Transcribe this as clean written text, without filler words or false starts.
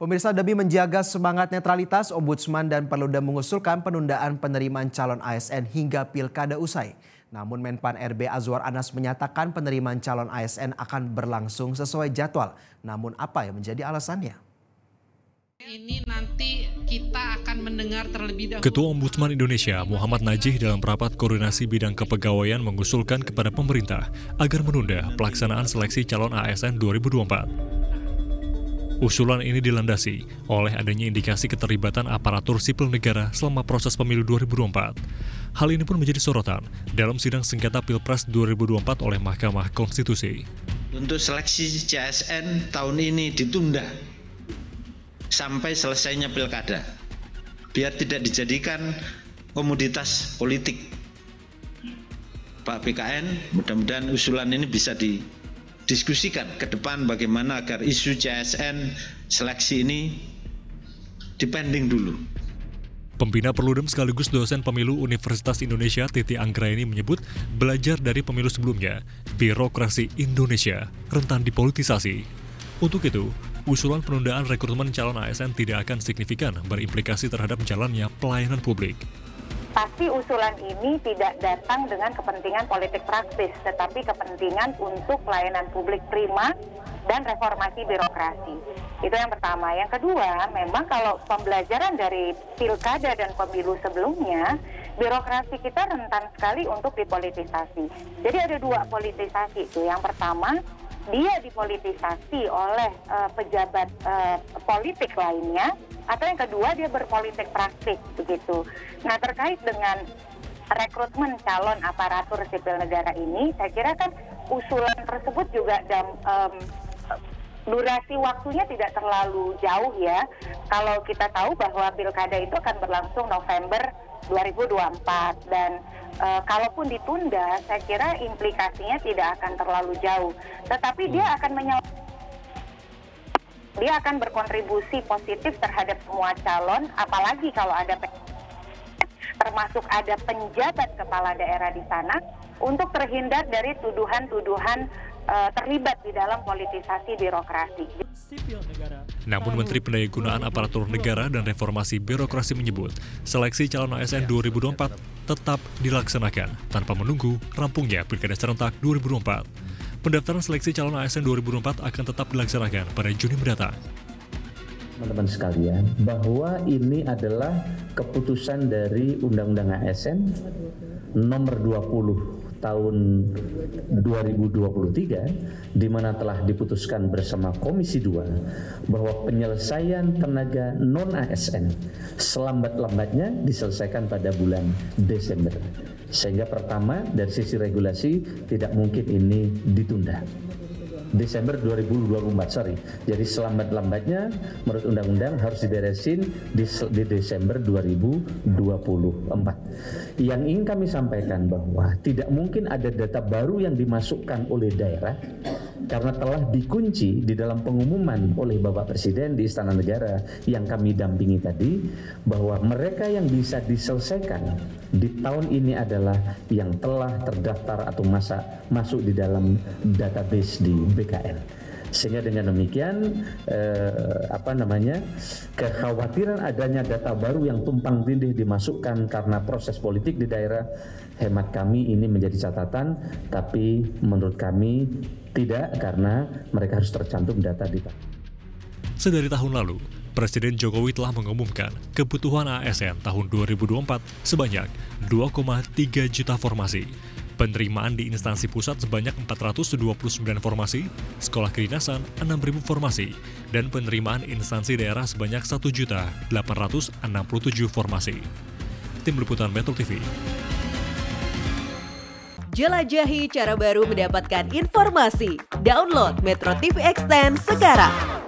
Pemirsa, demi menjaga semangat netralitas, Ombudsman dan Perludem mengusulkan penundaan penerimaan calon ASN hingga pilkada usai. Namun Menpan RB Azwar Anas menyatakan penerimaan calon ASN akan berlangsung sesuai jadwal. Namun apa yang menjadi alasannya? Ini nanti kita akan mendengar terlebih dahulu. Ketua Ombudsman Indonesia Muhammad Najih dalam rapat koordinasi bidang kepegawaian mengusulkan kepada pemerintah agar menunda pelaksanaan seleksi calon ASN 2024. Usulan ini dilandasi oleh adanya indikasi keterlibatan aparatur sipil negara selama proses pemilu 2024. Hal ini pun menjadi sorotan dalam sidang sengketa Pilpres 2024 oleh Mahkamah Konstitusi. Untuk seleksi CASN tahun ini ditunda sampai selesainya pilkada, biar tidak dijadikan komoditas politik. Pak BKN, mudah-mudahan usulan ini bisa didiskusikan ke depan bagaimana agar isu CASN seleksi ini dipending dulu. Pembina Perludem sekaligus dosen pemilu Universitas Indonesia Titi Anggraini menyebut belajar dari pemilu sebelumnya, birokrasi Indonesia rentan dipolitisasi. Untuk itu, usulan penundaan rekrutmen calon ASN tidak akan signifikan berimplikasi terhadap jalannya pelayanan publik. Pasti usulan ini tidak datang dengan kepentingan politik praktis, tetapi kepentingan untuk pelayanan publik prima dan reformasi birokrasi. Itu yang pertama. Yang kedua, memang kalau pembelajaran dari pilkada dan pemilu sebelumnya, birokrasi kita rentan sekali untuk dipolitisasi. Jadi ada dua politisasi itu. Yang pertama, dia dipolitisasi oleh pejabat politik lainnya, atau yang kedua dia berpolitik praktis begitu. Nah, terkait dengan rekrutmen calon aparatur sipil negara ini, saya kira kan usulan tersebut juga durasi waktunya tidak terlalu jauh ya. Kalau kita tahu bahwa pilkada itu akan berlangsung November 2024 dan kalaupun ditunda, saya kira implikasinya tidak akan terlalu jauh. Tetapi dia akan berkontribusi positif terhadap semua calon, apalagi kalau ada termasuk ada penjabat kepala daerah di sana, untuk terhindar dari tuduhan-tuduhan terlibat di dalam politisasi birokrasi. Namun Menteri Pendayagunaan Aparatur Negara dan Reformasi Birokrasi menyebut seleksi calon ASN 2024 tetap dilaksanakan tanpa menunggu rampungnya Pilkada Serentak 2024. Pendaftaran seleksi calon ASN 2024 akan tetap dilaksanakan pada Juni mendatang. Teman-teman sekalian, bahwa ini adalah keputusan dari Undang-Undang ASN nomor 20 tahun 2023, di mana telah diputuskan bersama Komisi 2 bahwa penyelesaian tenaga non-ASN selambat-lambatnya diselesaikan pada bulan Desember. Sehingga pertama, dari sisi regulasi tidak mungkin ini ditunda. Desember 2024, Jadi selambat-lambatnya menurut undang-undang harus diberesin di Desember 2024. Yang ingin kami sampaikan bahwa tidak mungkin ada data baru yang dimasukkan oleh daerah karena telah dikunci di dalam pengumuman oleh Bapak Presiden di Istana Negara yang kami dampingi tadi, bahwa mereka yang bisa diselesaikan di tahun ini adalah yang telah terdaftar atau masuk di dalam database di BKN. Sehingga dengan demikian kekhawatiran adanya data baru yang tumpang tindih dimasukkan karena proses politik di daerah, hemat kami ini menjadi catatan, tapi menurut kami tidak, karena mereka harus tercantum data di tangan. Sedari tahun lalu, Presiden Jokowi telah mengumumkan kebutuhan ASN tahun 2024 sebanyak 2,3 juta formasi. Penerimaan di instansi pusat sebanyak 429 formasi, sekolah kedinasan 6.000 formasi, dan penerimaan instansi daerah sebanyak 1.867 formasi. Tim Liputan Metro TV. Jelajahi cara baru mendapatkan informasi. Download Metro TV Extend sekarang.